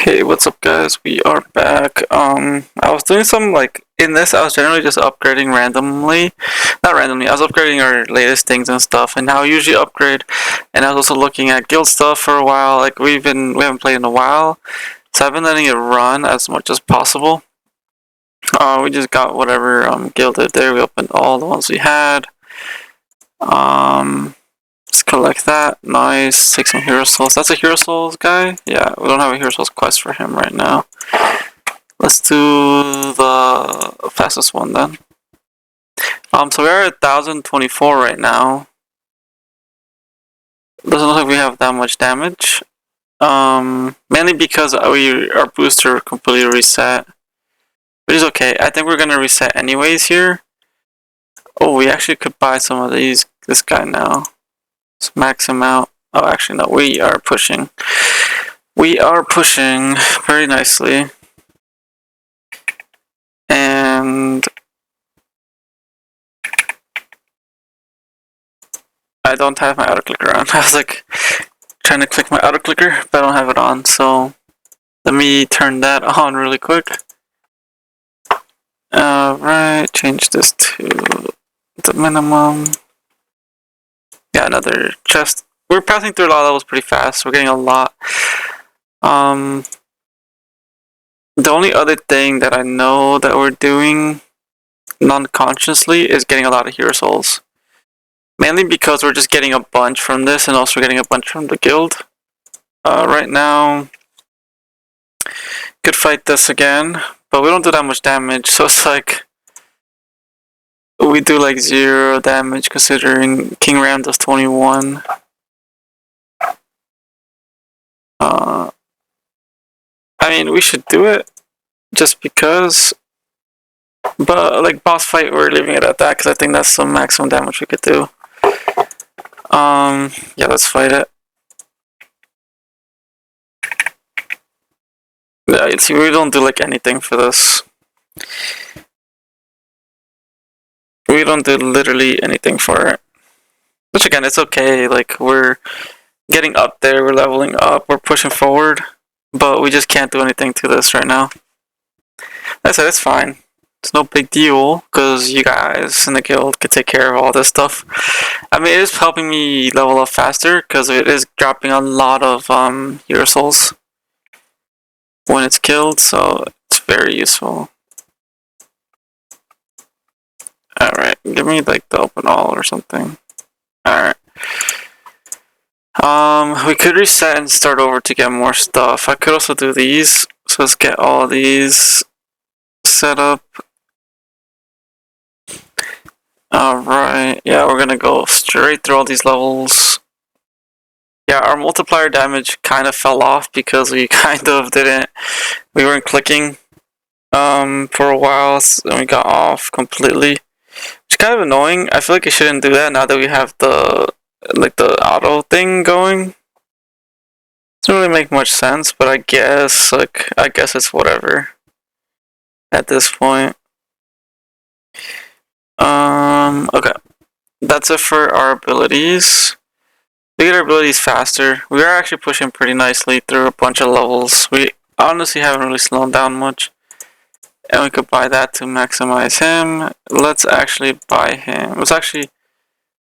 Hey, what's up guys? We are back. I was doing some in this I was generally just upgrading randomly. Not randomly, I was upgrading our latest things and stuff and how I usually upgrade, and I was also looking at guild stuff for a while. We haven't played in a while. So I've been letting it run as much as possible. We just got whatever gilded there. We opened all the ones we had. Let's collect that. Nice. Take some hero souls. That's a hero souls guy? Yeah, we don't have a hero souls quest for him right now. Let's do the fastest one then. So we're at 1024 right now. Doesn't look like we have that much damage. Mainly because our booster completely reset. Which is okay. I think we're gonna reset anyways here. Oh, we actually could buy some of this guy now. Let's max him out. Oh, actually, no, we are pushing. We are pushing very nicely. And I don't have my auto clicker on. I was trying to click my auto clicker, but I don't have it on. So let me turn that on really quick. Alright, change this to the minimum. Yeah, another chest. We're passing through a lot of levels pretty fast. We're getting a lot. The only other thing that I know that we're doing non-consciously is getting a lot of hero souls. Mainly because we're just getting a bunch from this and also getting a bunch from the guild. Right now, could fight this again, but we don't do that much damage, so it's we do 0 damage considering King Ram does 21. I mean, we should do it just because, but boss fight, we're leaving it at that because I think that's the maximum damage we could do. Yeah, let's fight it. Yeah, you see, we don't do anything for this. We don't do literally anything for it. Which again, it's okay. We're getting up there, we're leveling up, we're pushing forward, but we just can't do anything to this right now. Like I said, it's fine. It's no big deal because you guys in the guild can take care of all this stuff. I mean, it is helping me level up faster because it is dropping a lot of hero souls when it's killed, so it's very useful. Alright, give me the open all or something. Alright. We could reset and start over to get more stuff. I could also do these, so let's get all these set up. Alright, yeah, we're gonna go straight through all these levels. Yeah, our multiplier damage kind of fell off because we we weren't clicking for a while, and we got off completely. It's kind of annoying. I feel like it shouldn't do that now that we have the auto thing going. Doesn't really make much sense, but I guess it's whatever at this point. Okay. That's it for our abilities. We get our abilities faster. We are actually pushing pretty nicely through a bunch of levels. We honestly haven't really slowed down much. And we could buy that to maximize him. Let's actually buy him. Let's actually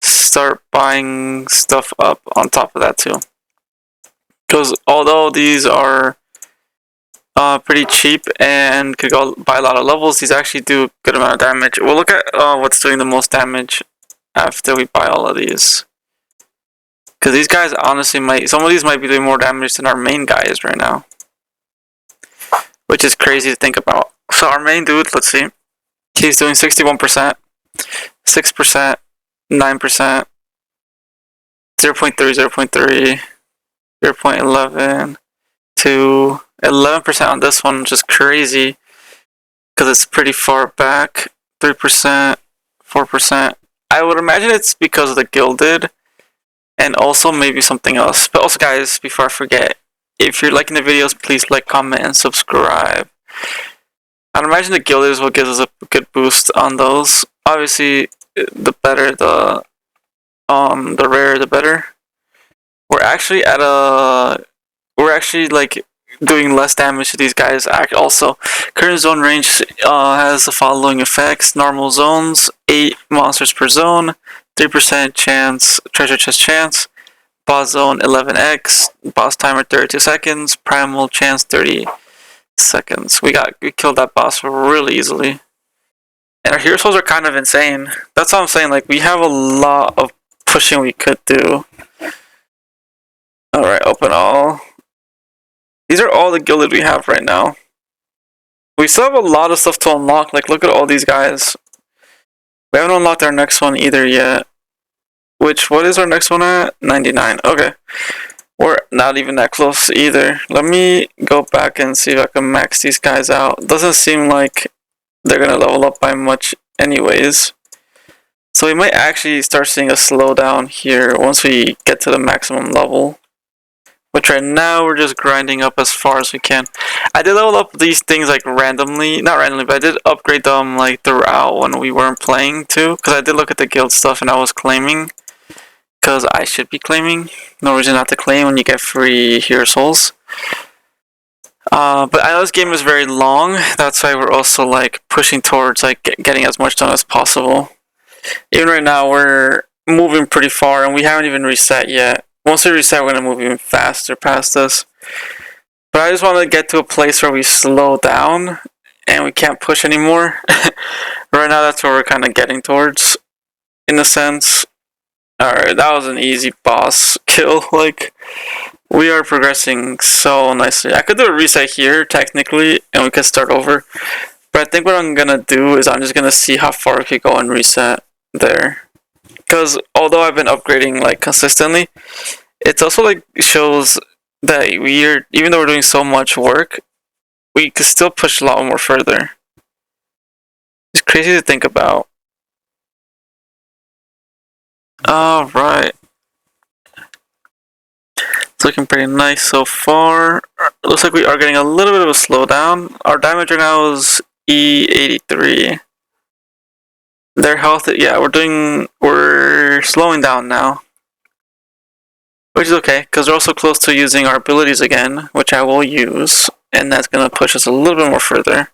start buying stuff up on top of that too. Because although these are pretty cheap and could go buy a lot of levels, these actually do a good amount of damage. We'll look at what's doing the most damage after we buy all of these. Because these guys honestly some of these might be doing more damage than our main guy is right now. Which is crazy to think about. So our main dude, let's see. He's doing 61%, 6%, 9%, 0.3, 0.3, 0.11, to 11% on this one, which is crazy. Because it's pretty far back. 3%, 4%. I would imagine it's because of the gilded. And also maybe something else. But also guys, before I forget, if you're liking the videos, please like, comment, and subscribe. I'd imagine the gilded is what gives us a good boost on those. Obviously, the better the rarer the better. We're actually doing less damage to these guys. Also, current zone range has the following effects: normal zones, 8 monsters per zone, 3% chance treasure chest chance. Boss zone 11x, boss timer 32 seconds, primal chance 30 seconds. We killed that boss really easily. And our hero souls are kind of insane. That's what I'm saying, like we have a lot of pushing we could do. Alright, open all. These are all the gilded we have right now. We still have a lot of stuff to unlock, like look at all these guys. We haven't unlocked our next one either yet. What is our next one at? 99, okay. We're not even that close either. Let me go back and see if I can max these guys out. Doesn't seem like they're gonna level up by much anyways. So we might actually start seeing a slowdown here once we get to the maximum level. Which right now we're just grinding up as far as we can. I did level up these things like randomly, not randomly, but I did upgrade them like throughout when we weren't playing too. Because I did look at the guild stuff and I was claiming. Because I should be claiming. No reason not to claim when you get free hero souls. But I know this game is very long. That's why we're also like pushing towards like getting as much done as possible. Even right now we're moving pretty far and we haven't even reset yet. Once we reset, we're going to move even faster past this. But I just want to get to a place where we slow down and we can't push anymore. Right now that's where we're kind of getting towards, in a sense. Alright, that was an easy boss kill. Like, we are progressing so nicely. I could do a reset here, technically, and we could start over. But I think what I'm gonna do is I'm just gonna see how far we could go and reset there. Because although I've been upgrading, like, consistently, it's also, like, shows that even though we're doing so much work, we could still push a lot more further. It's crazy to think about. Alright. It's looking pretty nice so far. Looks like we are getting a little bit of a slowdown. Our damage right now is E83. Their health, yeah, we're slowing down now. Which is okay, because we're also close to using our abilities again, which I will use. And that's going to push us a little bit more further.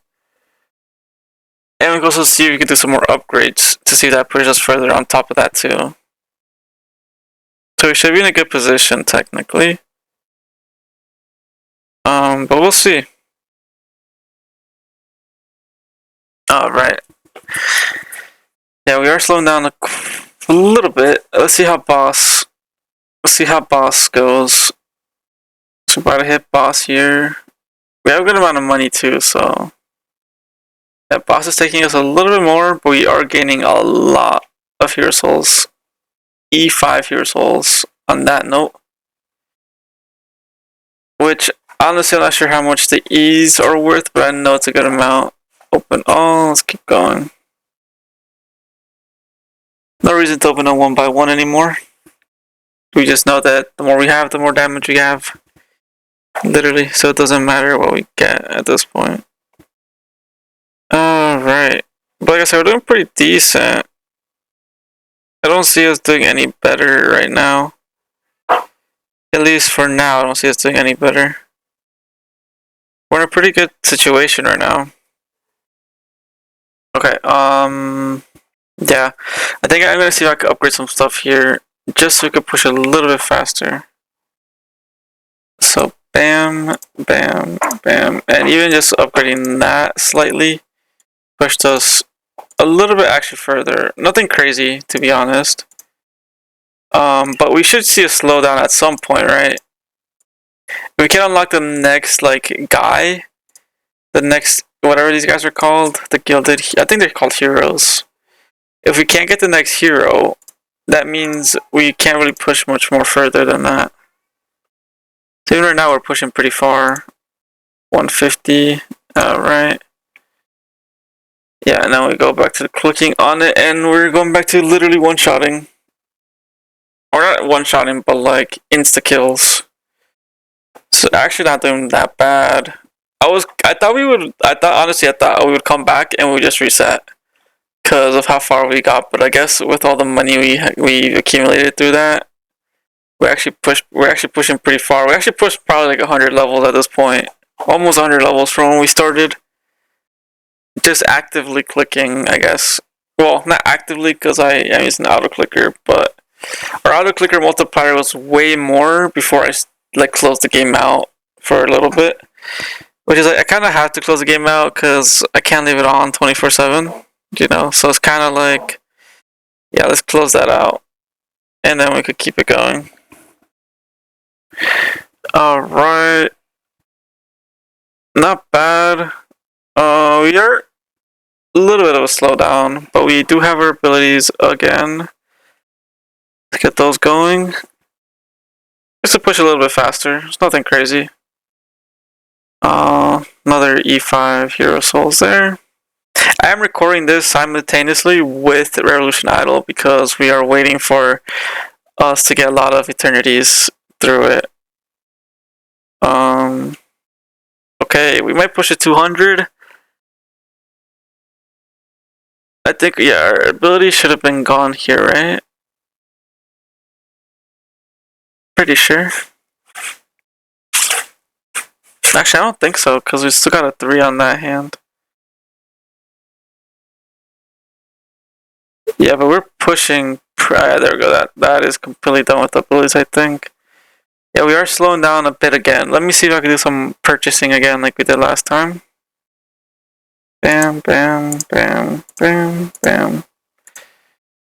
And we can also see if we can do some more upgrades to see if that pushes us further on top of that too. So we should be in a good position, technically. But we'll see. Alright. Yeah, we are slowing down a little bit. Let's see how boss goes. So we're about to hit boss here. We have a good amount of money too, so that boss is taking us a little bit more, but we are gaining a lot of hero souls. E5 hero souls on that note. Which, honestly, I'm not sure how much the E's are worth, but I know it's a good amount. Open all, let's keep going. No reason to open them one by one anymore. We just know that the more we have, the more damage we have. Literally, so it doesn't matter what we get at this point. Alright. But like I said, we're doing pretty decent. I don't see us doing any better right now. At least for now, I don't see us doing any better. We're in a pretty good situation right now. Okay, yeah. I think I'm gonna see if I can upgrade some stuff here, just so we can push a little bit faster. So, bam, bam, bam. And even just upgrading that slightly pushed us a little bit actually further. Nothing crazy, to be honest. But we should see a slowdown at some point, right? We can unlock the next, like, guy. The next, whatever these guys are called. The gilded, I think they're called heroes. If we can't get the next hero, that means we can't really push much more further than that. So even right now we're pushing pretty far. 150, alright. Yeah, now we go back to clicking on it, and we're going back to literally one-shotting. Or not one-shotting, but like insta-kills. So actually not doing that bad. I thought we would come back and we would just reset. Because of how far we got, but I guess with all the money we accumulated through that, We're actually pushing pretty far. We actually pushed probably like 100 levels at this point. Almost 100 levels from when we started. Just actively clicking, I guess. Well, not actively because I'm using auto clicker, but our auto clicker multiplier was way more before I like closed the game out for a little bit. Which is like I kind of have to close the game out because I can't leave it on 24/7. You know, so it's kind of like, yeah, let's close that out, and then we could keep it going. All right, not bad. We are a little bit of a slowdown, but we do have our abilities again. Let's get those going. Just to push a little bit faster. It's nothing crazy. Another E5 Hero Souls there. I am recording this simultaneously with Revolution Idol because we are waiting for us to get a lot of eternities through it. Okay, we might push it 200. I think, yeah, our ability should have been gone here, right? Pretty sure. Actually, I don't think so, because we still got a 3 on that hand. Yeah, but we're pushing. There we go. That is completely done with the abilities, I think. Yeah, we are slowing down a bit again. Let me see if I can do some purchasing again like we did last time. Bam, bam, bam, bam, bam.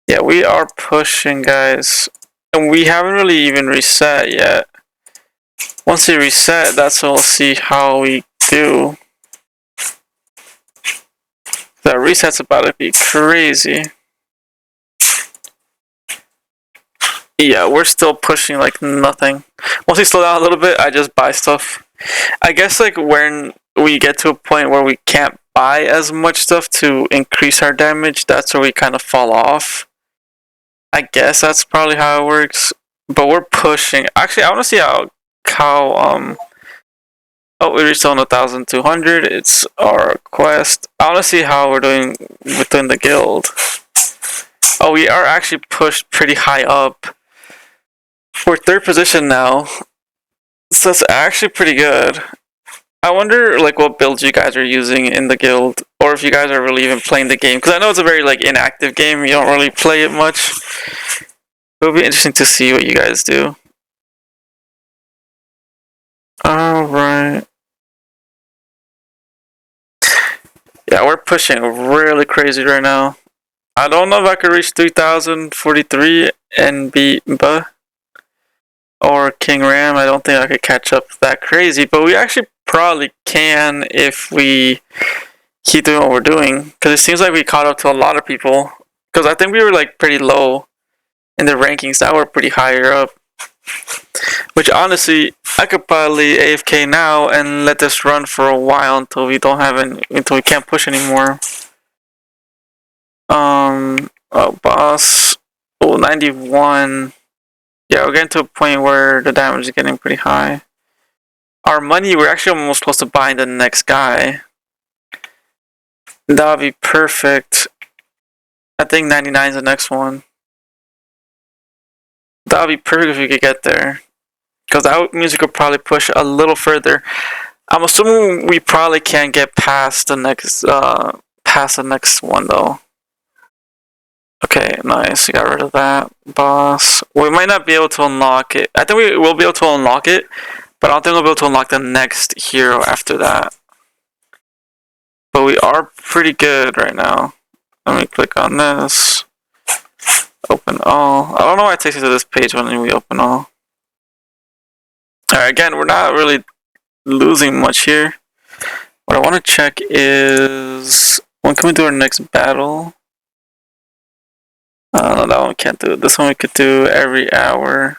Yeah, we are pushing, guys. And we haven't really even reset yet. Once we reset, that's when we'll see how we do. That reset's about to be crazy. Yeah, we're still pushing like nothing. Once we slow down a little bit, I just buy stuff. I guess like when we get to a point where we can't buy as much stuff to increase our damage, that's where we kind of fall off. I guess that's probably how it works. But we're pushing. Actually, I want to see how oh, we reached on 1,200. It's our quest. I want to see how we're doing within the guild. Oh, we are actually pushed pretty high up. We're 3rd position now, so that's actually pretty good. I wonder like what builds you guys are using in the guild, or if you guys are really even playing the game. Because I know it's a very like inactive game. You don't really play it much. It'll be interesting to see what you guys do. All right. Yeah, we're pushing really crazy right now. I don't know if I could reach 3,043 and beat Mba or King Ram. I don't think I could catch up that crazy, but we actually probably can if we keep doing what we're doing. Because it seems like we caught up to a lot of people. Because I think we were like pretty low in the rankings. Now we're pretty higher up. Which honestly, I could probably AFK now and let this run for a while until we can't push anymore. Oh, boss. Oh, 91. Yeah, we're getting to a point where the damage is getting pretty high. Our money, we're actually almost close to buying the next guy. That would be perfect. I think 99 is the next one. That would be perfect if we could get there. Because that means we could probably push a little further. I'm assuming we probably can't get past the next one though. Okay, nice. We got rid of that boss. We might not be able to unlock it. I think we will be able to unlock it, but I don't think we'll be able to unlock the next hero after that. But we are pretty good right now. Let me click on this. Open all. I don't know why it takes you to this page when we open all. Alright, again, we're not really losing much here. What I want to check is when can we do our next battle? No, that one we can't do. This one we could do every hour.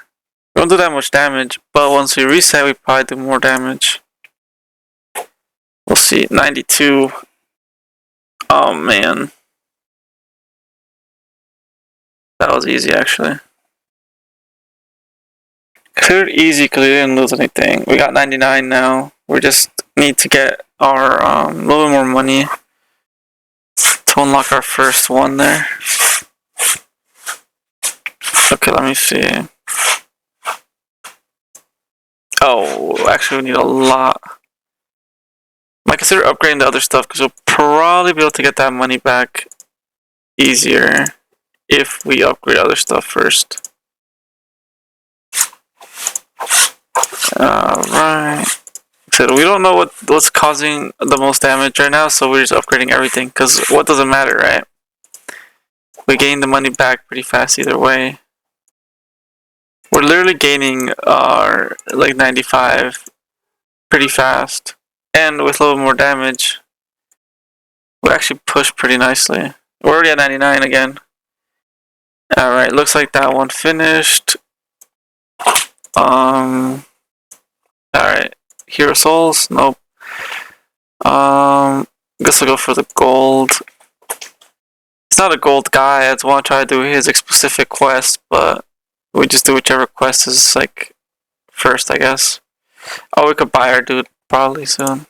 We don't do that much damage, but once we reset, we probably do more damage. We'll see. 92. Oh man. That was easy actually. Cleared easy because we didn't lose anything. We got 99 now. We just need to get our little bit more money to unlock our first one there. Okay, let me see. Oh, actually, we need a lot. I consider upgrading the other stuff because we'll probably be able to get that money back easier if we upgrade other stuff first. Alright. So we don't know what's causing the most damage right now, so we're just upgrading everything because what doesn't matter, right? We gain the money back pretty fast either way. We're literally gaining our like 95 pretty fast, and with a little more damage, we actually push pretty nicely. We're already at 99 again. Alright, looks like that one finished. Alright, Hero Souls? Nope. Guess I'll go for the gold. It's not a gold guy, I just want to try to do his specific quest, but we just do whichever quest is like first, I guess. Oh, we could buy our dude probably soon.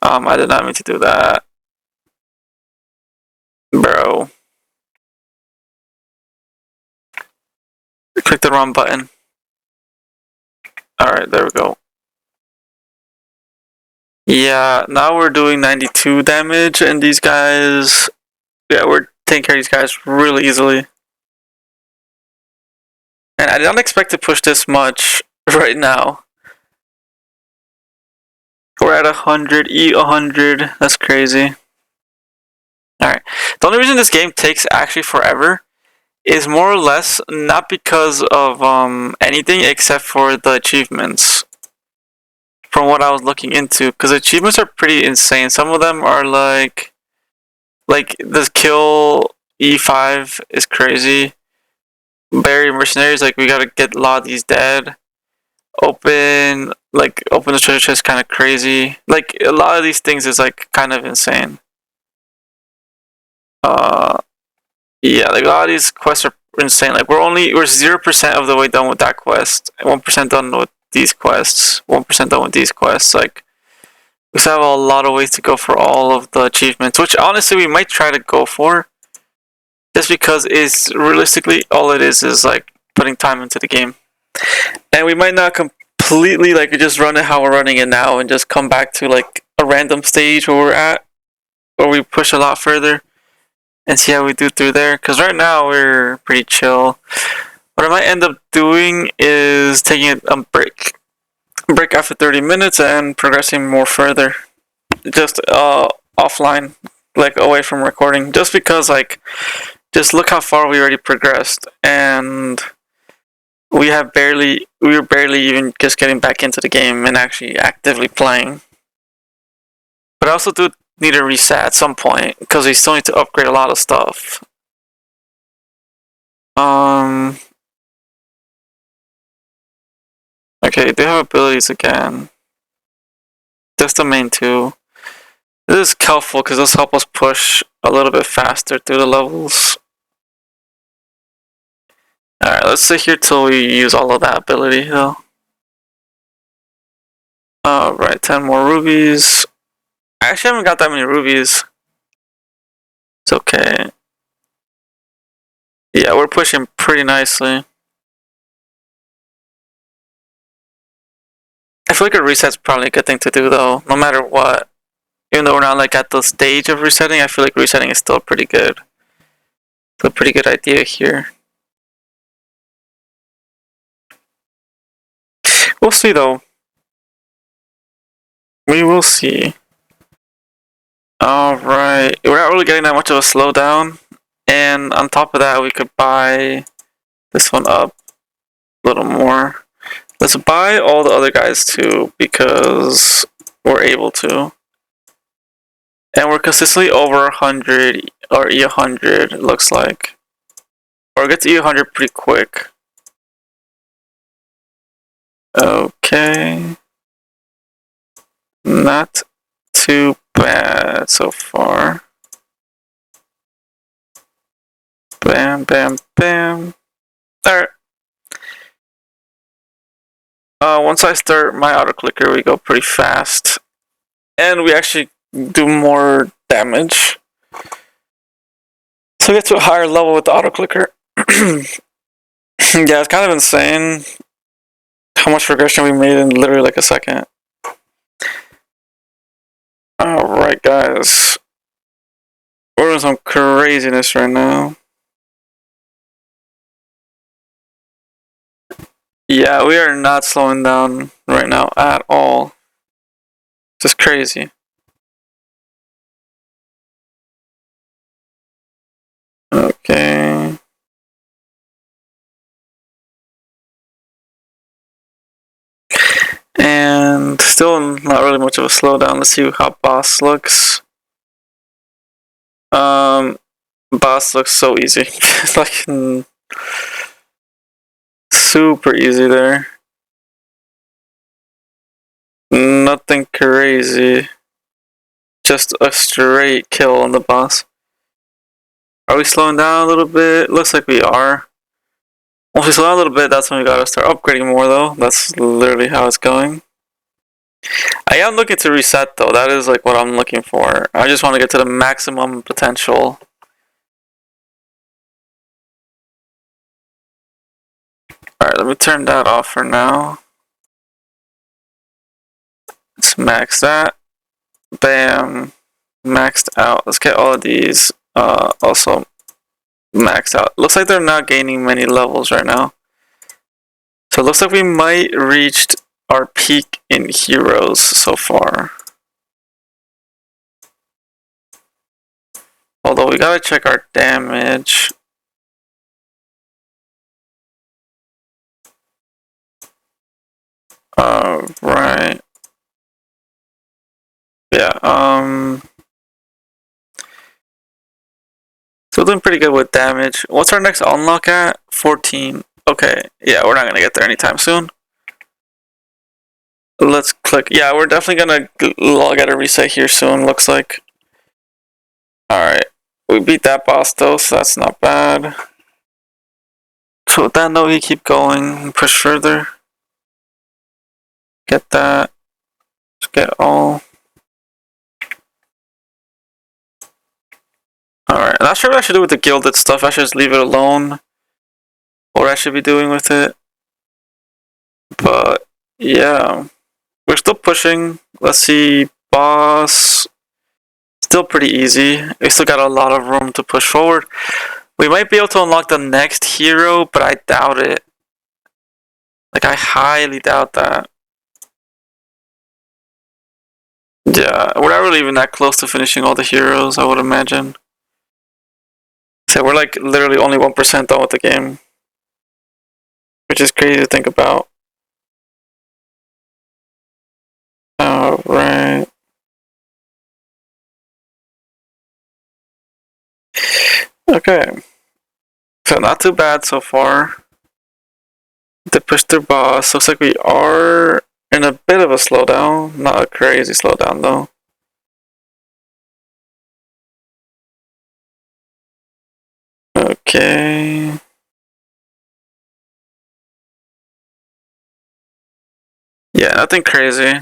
I did not mean to do that. Bro. Click the wrong button. Alright, there we go. Yeah, now we're doing 92 damage, and these guys... Yeah, we're taking care of these guys really easily. And I didn't expect to push this much right now. We're at 100, E100, that's crazy. Alright, the only reason this game takes actually forever is more or less not because of anything except for the achievements. From what I was looking into, because achievements are pretty insane. Some of them are like the kill E5 is crazy. Bury mercenaries, like we gotta get a lot of these dead. Open the treasure chest, kind of crazy. Like a lot of these things is like kind of insane. Yeah, like a lot of these quests are insane. Like we're 0% of the way done with that quest, 1% done with these quests, 1% done with these quests. Like we still have a lot of ways to go for all of the achievements, which honestly we might try to go for, just because it's realistically all it is like putting time into the game, and we might not completely like just run it how we're running it now and just come back to like a random stage where we're at, or we push a lot further and see how we do through there. Because right now we're pretty chill. What I might end up doing is taking a break after 30 minutes and progressing more further, just offline, like away from recording, just because like just look how far we already progressed, and we were barely even just getting back into the game and actually actively playing. But I also do need a reset at some point because we still need to upgrade a lot of stuff. Okay, they have abilities again. Just the main two. This is helpful because this helps us push a little bit faster through the levels. Alright, let's sit here till we use all of that ability though. Alright, 10 more rubies. I actually haven't got that many rubies. It's okay. Yeah, we're pushing pretty nicely. I feel like a reset's probably a good thing to do though, no matter what. Even though we're not like at the stage of resetting, I feel like resetting is still pretty good. It's a pretty good idea here. We'll see though. We will see. Alright, we're not really getting that much of a slowdown. And on top of that, we could buy this one up a little more. Let's buy all the other guys too, because we're able to. And we're consistently over 100 or E100, it looks like. Or get to E100 pretty quick. Okay. Not too bad so far. Bam, bam, bam. Alright. Once I start my auto clicker, we go pretty fast. And we actually do more damage. So we get to a higher level with the auto clicker. Yeah, it's kind of insane. how much progression we made in literally like a second. Alright, guys. We're doing some craziness right now. Yeah, we are not slowing down right now at all. Just crazy. Okay. And still not really much of a slowdown. Let's see how boss looks. Boss looks so easy. It's like super easy there. Nothing crazy. Just a straight kill on the boss. Are we slowing down a little bit? Looks like we are. Once we slow down a little bit, that's when we gotta start upgrading more though. That's literally how it's going. I am looking to reset though. That is like what I'm looking for. I just want to get to the maximum potential. Alright, let me turn that off for now. Let's max that. Bam. Maxed out. Let's get all of these also maxed out. Looks like they're not gaining many levels right now. So it looks like we might reached our peak in heroes so far. Although we gotta check our damage. Right. Yeah, still doing pretty good with damage. What's our next unlock at? 14. Okay, yeah, we're not gonna get there anytime soon. Let's click. Yeah, we're definitely gonna get a reset here soon, looks like. Alright. We beat that boss though, so that's not bad. So with that note, we keep going and push further. Get that. Just get all. Alright, I'm not sure what I should do with the gilded stuff. I should just leave it alone. What I should be doing with it. But, yeah. We're still pushing. Let's see. Boss. Still pretty easy. We still got a lot of room to push forward. We might be able to unlock the next hero, but I doubt it. Like, I highly doubt that. Yeah, we're not really even that close to finishing all the heroes, I would imagine. So we're like literally only 1% done with the game. Which is crazy to think about. Alright. Okay. So not too bad so far. They pushed their boss. Looks like we are in a bit of a slowdown. Not a crazy slowdown though. Okay. Yeah, nothing crazy.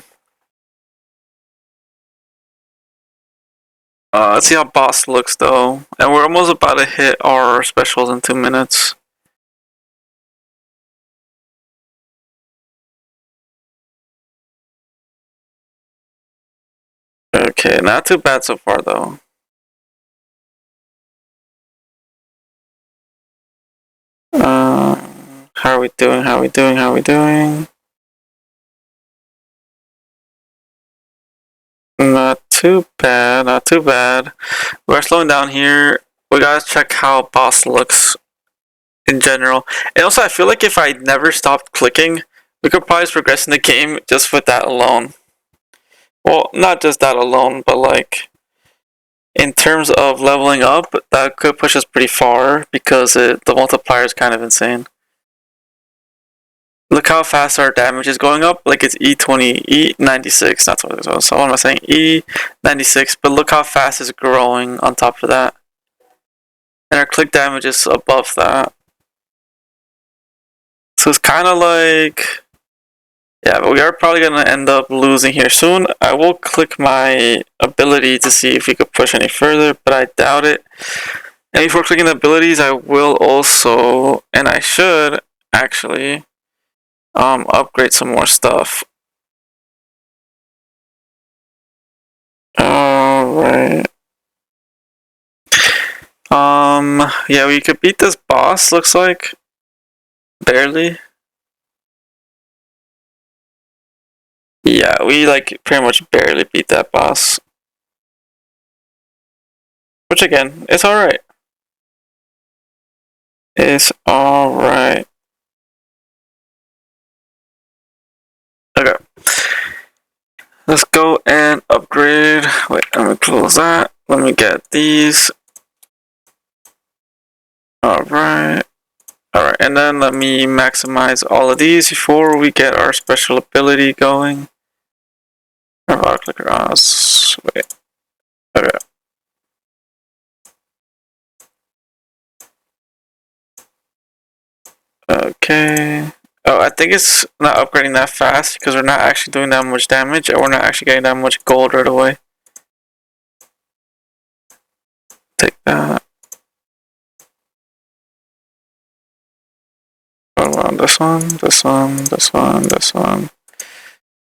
Let's see how boss looks though. And we're almost about to hit our specials in 2 minutes. Okay, not too bad so far though. How are we doing? How are we doing? How are we doing? Not too bad, not too bad. We're slowing down here. We gotta check how boss looks in general. And also, I feel like if I never stopped clicking, we could probably progress in the game just with that alone. Well, not just that alone, but like in terms of leveling up, that could push us pretty far because the multiplier is kind of insane. Look how fast our damage is going up. Like it's E20, E96, not 20. So what am I saying? E96, but look how fast it's growing on top of that. And our click damage is above that. So it's kind of like, yeah, but we are probably going to end up losing here soon. I will click my ability to see if we could push any further, but I doubt it. And before clicking the abilities, I will also, and I should actually, Upgrade some more stuff. Alright. Yeah, we could beat this boss, looks like. Barely. Yeah, we like pretty much barely beat that boss. Which again, it's alright. It's alright. Okay. Let's go and upgrade. Wait, let me close that. Let me get these. Alright. Alright, and then let me maximize all of these before we get our special ability going. I'll click across. Wait. Okay. Okay. Oh, I think it's not upgrading that fast because we're not actually doing that much damage and we're not actually getting that much gold right away. Take that. Hold on, this one, this one, this one, this one.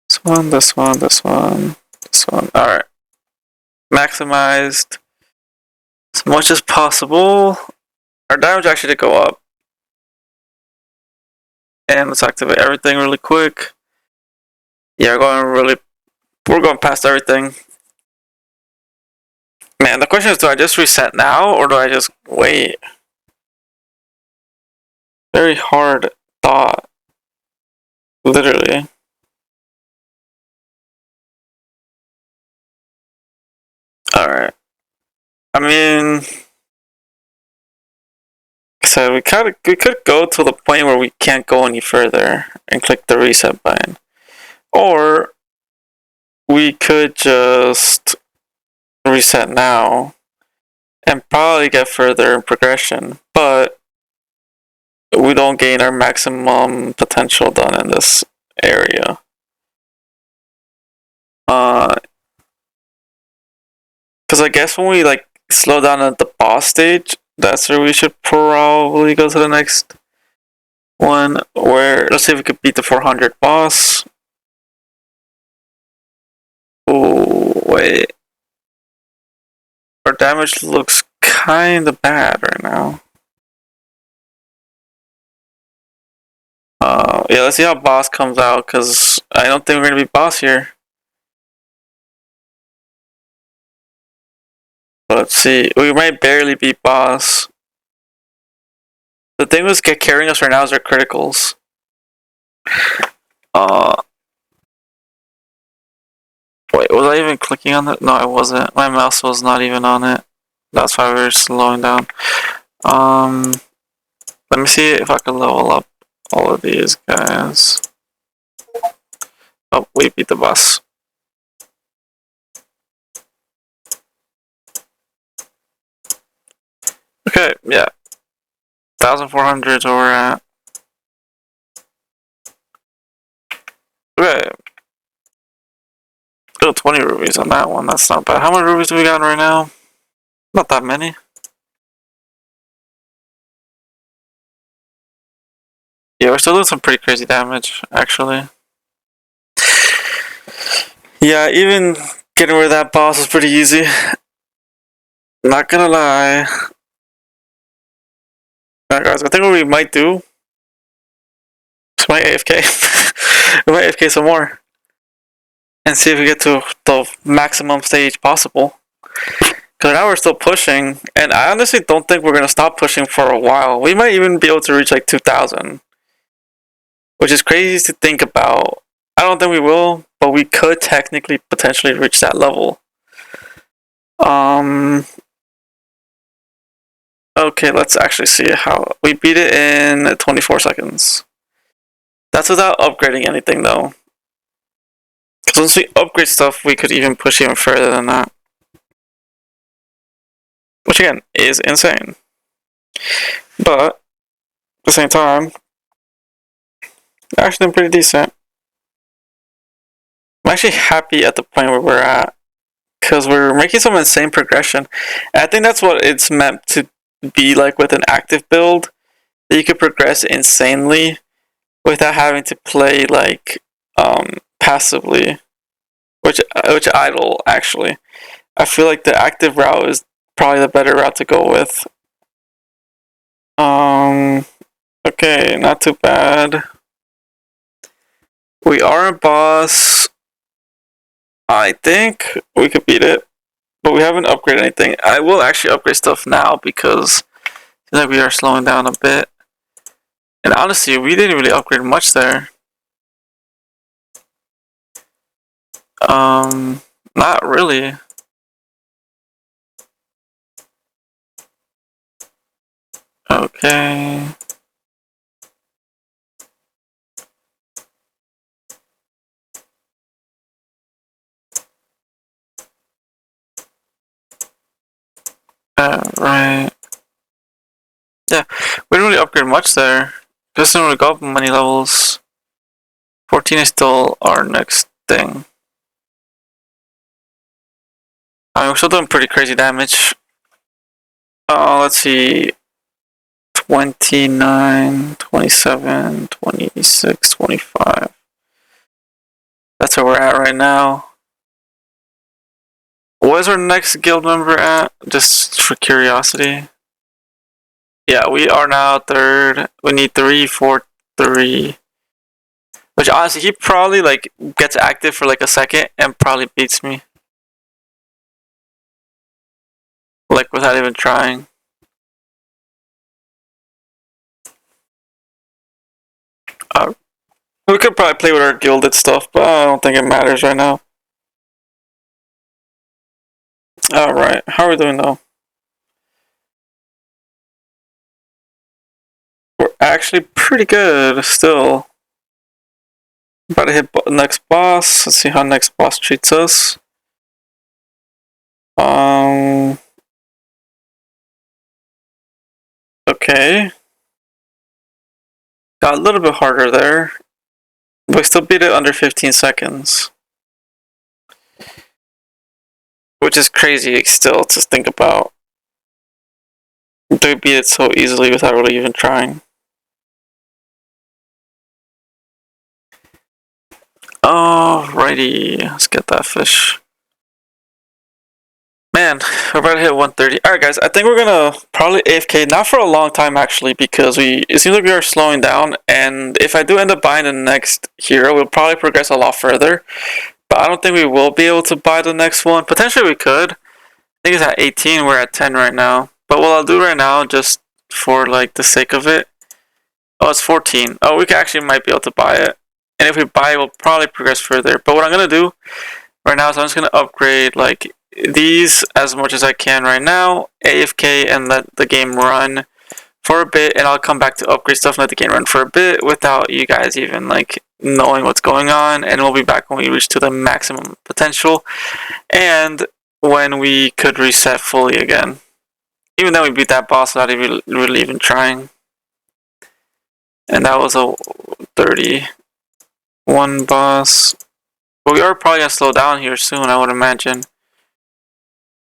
This one, this one, this one, this one. Alright. Maximized as much as possible. Our damage actually did go up. And let's activate everything really quick. Yeah, we're going past everything. Man, the question is, do I just reset now or do I just wait? Very hard thought. Literally. Alright. I mean, so we could go to the point where we can't go any further and click the reset button. Or we could just reset now and probably get further in progression, but we don't gain our maximum potential done in this area. Because I guess when we like slow down at the boss stage, that's where we should probably go to the next one. Where let's see if we could beat the 400 boss. Oh wait, our damage looks kind of bad right now. Yeah, let's see how boss comes out because I don't think we're gonna be boss here. Let's see. We might barely beat boss. The thing that's carrying us right now is our criticals. Wait, was I even clicking on it? No, I wasn't. My mouse was not even on it. That's why we were slowing down. Let me see if I can level up all of these guys. Oh, we beat the boss. Okay, yeah. 1,400 is where we're at. Okay. Oh, 20 rubies on that one. That's not bad. How many rubies do we got right now? Not that many. Yeah, we're still doing some pretty crazy damage, actually. Yeah, even getting rid of that boss is pretty easy. Not gonna lie. Alright guys, I think what we might do is we might AFK. We might AFK some more. And see if we get to the maximum stage possible. Because now we're still pushing, and I honestly don't think we're going to stop pushing for a while. We might even be able to reach like 2,000. Which is crazy to think about. I don't think we will, but we could technically potentially reach that level. Okay, let's actually see how we beat it in 24 seconds. That's without upgrading anything though. Because once we upgrade stuff, we could even push even further than that. Which again, is insane. But, at the same time, actually pretty decent. I'm actually happy at the point where we're at. Because we're making some insane progression. And I think that's what it's meant to be like with an active build. That you could progress insanely without having to play like passively, which idle actually. I feel like the active route is probably the better route to go with. Okay, not too bad. We are a boss. I think we could beat it, but we haven't upgraded anything. I will actually upgrade stuff now because I feel like we are slowing down a bit. And honestly, we didn't really upgrade much there. Not really. Okay. Right. Yeah, we didn't really upgrade much there. Just didn't really go up many levels. 14 is still our next thing. I mean, we're still doing pretty crazy damage. Let's see. 29, 27, 26, 25. That's where we're at right now. Where's our next guild member at? Just for curiosity. Yeah, we are now third. We need 3, 4, 3. Which honestly, he probably like gets active for like a second and probably beats me. Like without even trying. We could probably play with our gilded stuff, but I don't think it matters right now. Alright, how are we doing though? We're actually pretty good still. About to hit next boss. Let's see how next boss treats us. Okay. Got a little bit harder there. But we still beat it under 15 seconds. Which is crazy still to think about. We beat it so easily without really even trying. Alrighty, let's get that fish. Man, we're about to hit 130. Alright guys, I think we're gonna probably AFK, not for a long time actually, because it seems like we are slowing down, and if I do end up buying the next hero, we'll probably progress a lot further. But I don't think we will be able to buy the next one. Potentially we could. I think it's at 18, we're at 10 right now. But what I'll do right now, just for like the sake of it, oh, it's 14. Oh, we actually might be able to buy it. And if we buy it, we'll probably progress further. But what I'm gonna do right now is I'm just gonna upgrade like these as much as I can right now, AFK, and let the game run for a bit, and I'll come back to upgrade stuff and let the game run for a bit without you guys even like knowing what's going on, and we'll be back when we reach to the maximum potential and when we could reset fully again. Even though we beat that boss without even really even trying. And that was a 31 boss. But we are probably gonna slow down here soon, I would imagine.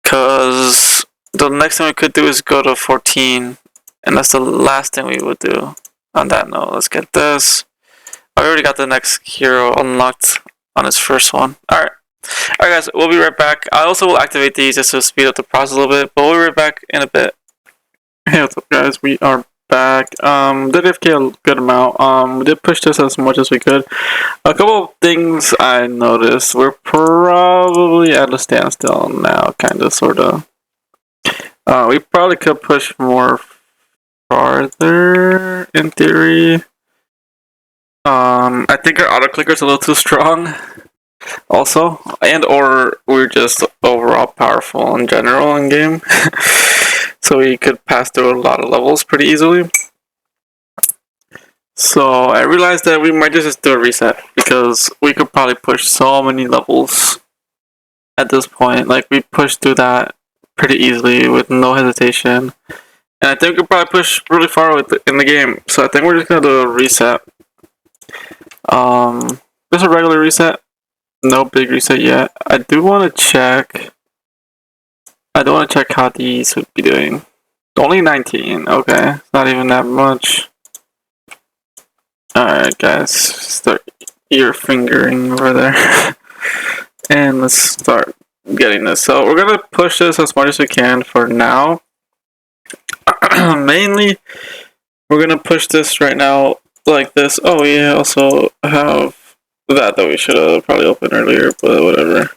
Because the next thing we could do is go to 14. And that's the last thing we would do. On that note, let's get this. I already got the next hero unlocked on his first one. Alright. Alright guys, we'll be right back. I also will activate these just to speed up the process a little bit. But we'll be right back in a bit. Hey, what's up guys? We are back. Did FK a good amount. We did push this as much as we could. A couple of things I noticed. We're probably at a standstill now, kinda, sorta. We probably could push more farther, in theory. I think our auto clicker's a little too strong. Also, and or we're just overall powerful in general in game. So we could pass through a lot of levels pretty easily. So I realized that we might just do a reset, because we could probably push so many levels at this point. Like, we pushed through that pretty easily with no hesitation. And I think we could probably push really far in the game. So I think we're just gonna do a reset. Just a regular reset. No big reset yet. I do want to check how these would be doing. Only 19. Okay, not even that much. Alright, guys, start ear fingering over there. And let's start getting this. So we're gonna push this as much as we can for now. Mainly, we're gonna push this right now like this. Oh, we also have that we should have probably opened earlier, but whatever.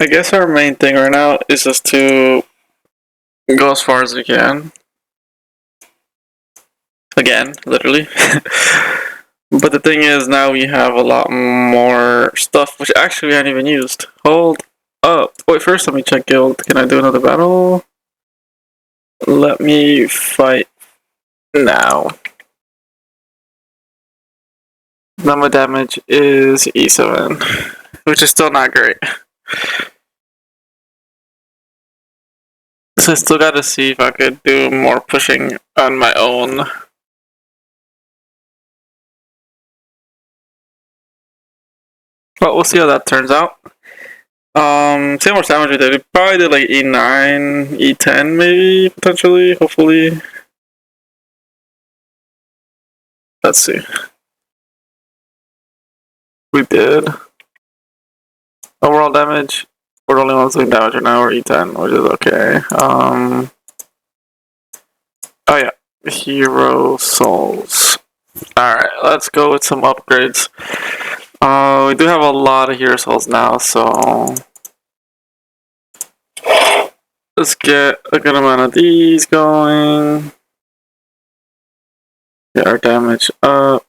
I guess our main thing right now is just to go as far as we can. Again, literally. But the thing is, now we have a lot more stuff, which actually we haven't even used. Hold up. Wait, first let me check guild. Can I do another battle? Let me fight now. Number damage is E7, which is still not great. So I still gotta see if I could do more pushing on my own. But we'll see how that turns out. See how much damage we did. We probably did like E9, E10 maybe, potentially, hopefully. Let's see. We did. Overall damage, we're the only ones doing damage right now, we're E10, which is okay. Oh yeah, hero souls. Alright, let's go with some upgrades. We do have a lot of hero souls now, so let's get a good amount of these going. Get our damage up.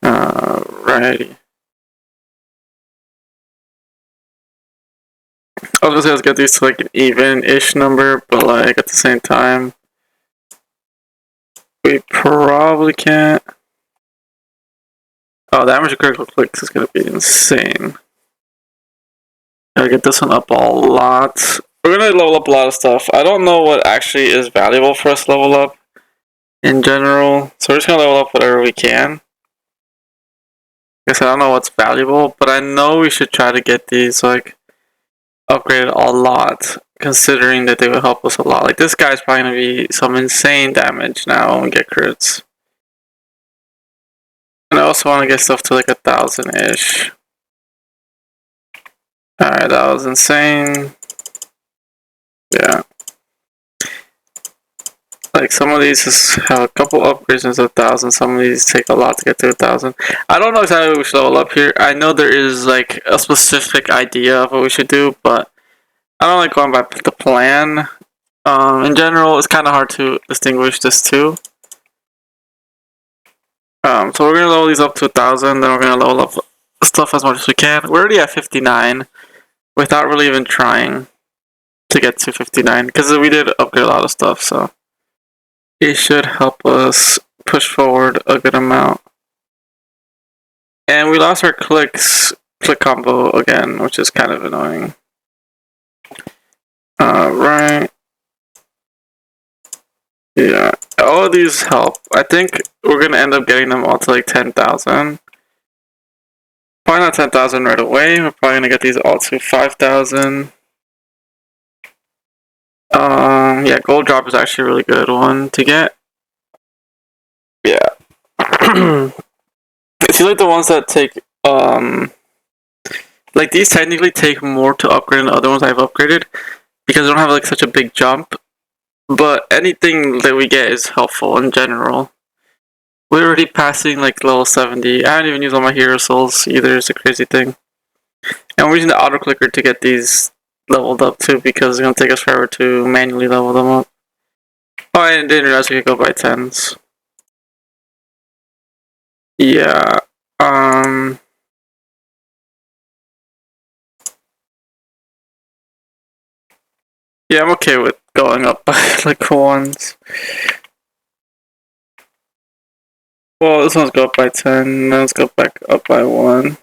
Alrighty. I was gonna say let's get these to like an even-ish number, but like at the same time, we probably can't. Oh, the damage of critical clicks is gonna be insane. Gotta get this one up a lot. We're gonna level up a lot of stuff. I don't know what actually is valuable for us to level up in general, so we're just gonna level up whatever we can. I guess I don't know what's valuable, but I know we should try to get these like upgraded a lot, considering that they will help us a lot. Like this guy's probably gonna be some insane damage now when we get crits. And I also want to get stuff to like 1,000-ish. Alright, that was insane. Yeah. Like some of these just have a couple upgrades into 1,000. Some of these take a lot to get to 1,000. I don't know exactly what we should level up here. I know there is like a specific idea of what we should do, but I don't like going by the plan. In general, it's kind of hard to distinguish this two. So we're gonna level these up to 1,000. Then we're gonna level up stuff as much as we can. We're already at 59 without really even trying to get to 59 because we did upgrade a lot of stuff. So it should help us push forward a good amount. And we lost our click combo again, which is kind of annoying. Right. Yeah, all of these help. I think we're gonna end up getting them all to like 10,000. Probably not 10,000 right away. We're probably gonna get these all to 5,000. Yeah, gold drop is actually a really good one to get. Yeah. It's like the ones that take, like these technically take more to upgrade than the other ones I've upgraded because they don't have like such a big jump. But anything that we get is helpful in general. We're already passing like level 70. I haven't even used all my hero souls either, it's a crazy thing. And we're using the auto clicker to get these leveled up too because it's gonna take us forever to manually level them up. Oh, I didn't realize we could go by 10s. Yeah. Yeah, I'm okay with going up by like 1s. Well, this one's go up by 10, now let's go back up by 1.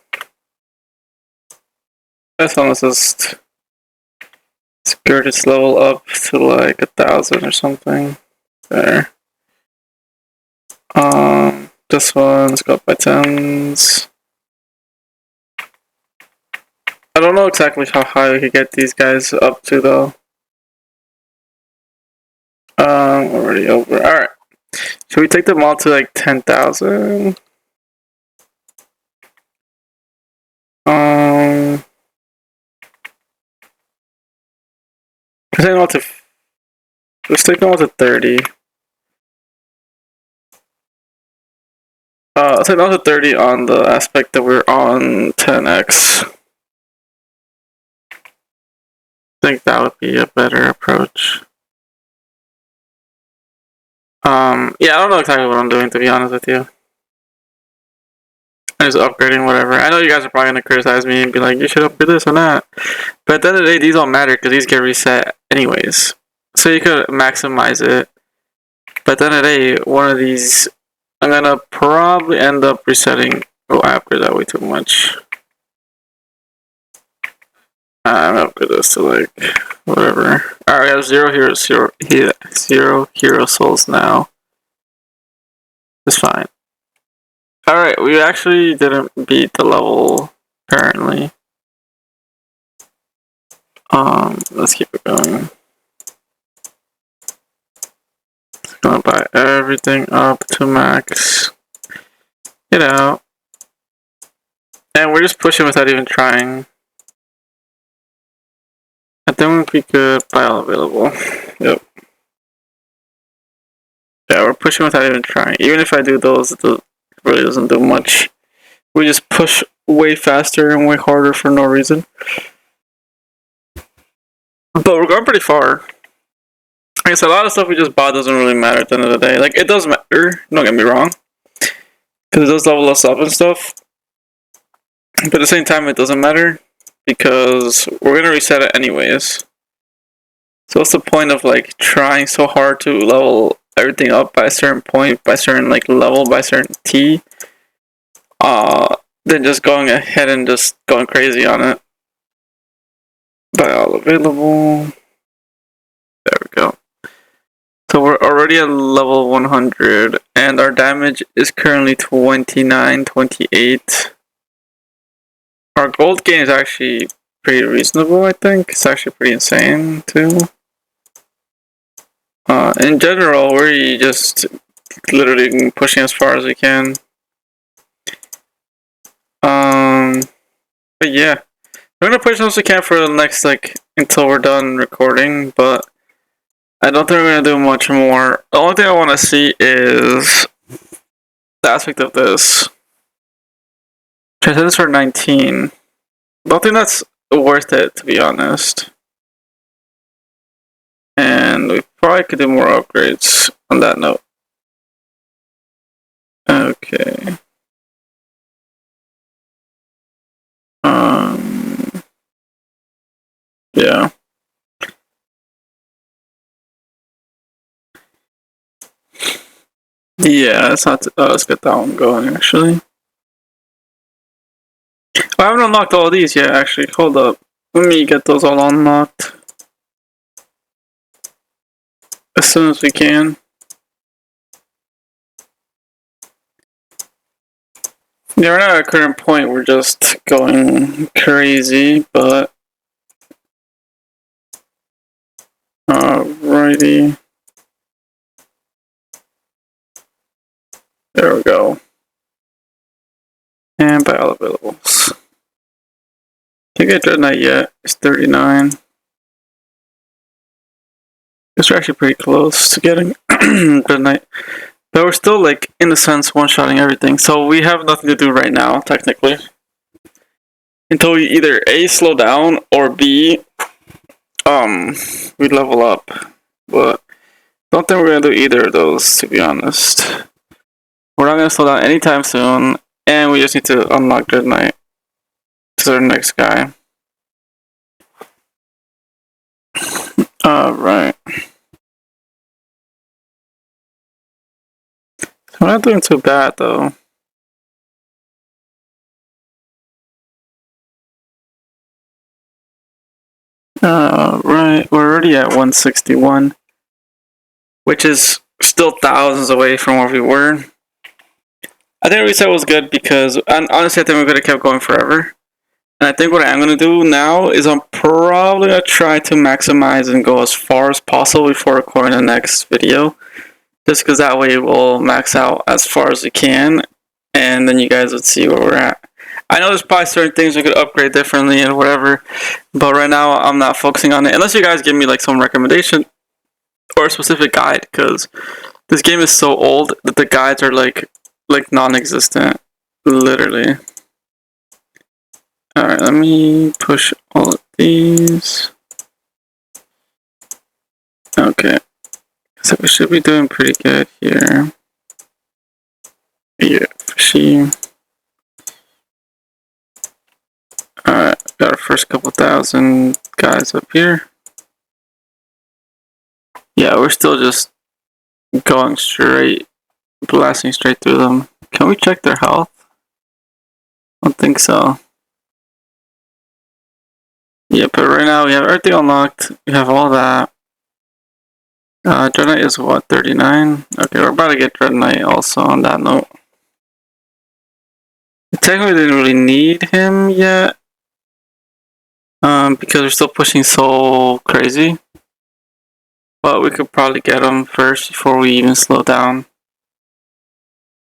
This one is just skirt its level up to like 1,000 or something. There. This one, let's go up by 10s. I don't know exactly how high we could get these guys up to though. Already over. Alright. Should we take them all to like 10,000? Let's take them all to, let's take them all to 30. Let's take them all to 30 on the aspect that we're on 10x. I think that would be a better approach. Yeah, I don't know exactly what I'm doing, to be honest with you. I'm just upgrading whatever. I know you guys are probably going to criticize me and be like, you should upgrade this or that. But at the end of the day, these don't matter because these get reset anyways. So you could maximize it. But at the end of the day, one of these, I'm going to probably end up resetting. Oh, I upgraded that way too much. I'm going to upgrade this to like, whatever. Alright, we have 0 hero souls now. It's fine. Alright, we actually didn't beat the level, apparently. Let's keep it going. It's gonna buy everything up to max. Get out. And we're just pushing without even trying. I think we could buy all available. Yep. Yeah, we're pushing without even trying. Even if I do those, it really doesn't do much. We just push way faster and way harder for no reason. But we're going pretty far. I guess a lot of stuff we just bought doesn't really matter at the end of the day. Like, it does matter, don't get me wrong. Because it does level us up and stuff. But at the same time, it doesn't matter. Because we're going to reset it anyways. So what's the point of, like, trying so hard to level everything up by a certain point, by a certain, like, level, by a certain T? Then just going ahead and just going crazy on it. Buy all available. There we go. So we're already at level 100, and our damage is currently 29, 28. Our gold gain is actually pretty reasonable, I think. It's actually pretty insane, too. In general, we're just literally pushing as far as we can. But yeah. We're gonna push as much as we can for the next, like, until we're done recording, but I don't think we're going to do much more. The only thing I want to see is the aspect of this. Transcendence for 19. I don't think that's worth it, to be honest. And we probably could do more upgrades on that note. Okay. Yeah. Yeah, it's not. Let's get that one going, actually. I haven't unlocked all of these yet, actually. Hold up. Let me get those all unlocked as soon as we can. Yeah, we're not at a current point. We're just going crazy, but alrighty. There we go. And buy all availables. Can't get Dreadnought yet. It's 39. It's actually pretty close to getting Dreadnought. But we're still, like, in a sense, one-shotting everything. So we have nothing to do right now, technically. Until we either A, slow down, or B, we level up. But don't think we're gonna do either of those, to be honest. We're not gonna slow down anytime soon, and we just need to unlock Dreadnought to our next guy. Right. We're not doing too bad, though. Right, we're already at 161, which is still thousands away from where we were. I think reset was good because, honestly, I think we could have kept going forever. And I think what I'm gonna do now is I'm probably gonna try to maximize and go as far as possible before recording the next video. Just because that way we'll max out as far as we can, and then you guys would see where we're at. I know there's probably certain things we could upgrade differently and whatever, but right now I'm not focusing on it unless you guys give me like some recommendation or a specific guide, because this game is so old that the guides are like non-existent, literally. Alright, let me push all of these. Okay, so we should be doing pretty good here. Yeah, fishy. Alright, got our first couple thousand guys up here. Yeah, we're still just going straight, blasting straight through them. Can we check their health? I don't think so. Yeah, but right now we have everything unlocked. We have all that. Dread Knight is what, 39? Okay, we're about to get Dread Knight also on that note. We technically didn't really need him yet. Because we're still pushing so crazy. But we could probably get him first before we even slow down.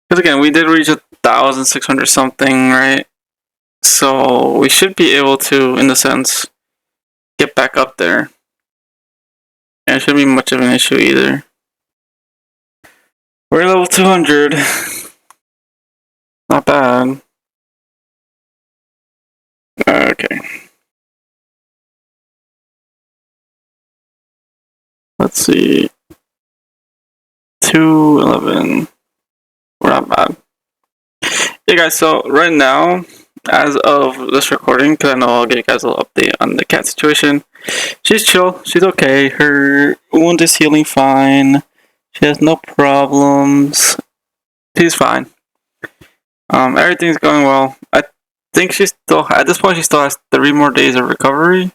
Because again, we did reach 1,600 something, right? So we should be able to, in a sense, get back up there. And it shouldn't be much of an issue either. We're level 200. Not bad. Okay. Let's see. 211. We're not bad. Yeah, guys, so right now, as of this recording, because I know I'll give you guys a little update on the cat situation, she's chill. She's okay. Her wound is healing fine. She has no problems. She's fine. Everything's going well. I think she still, at this point, she still has 3 more days of recovery,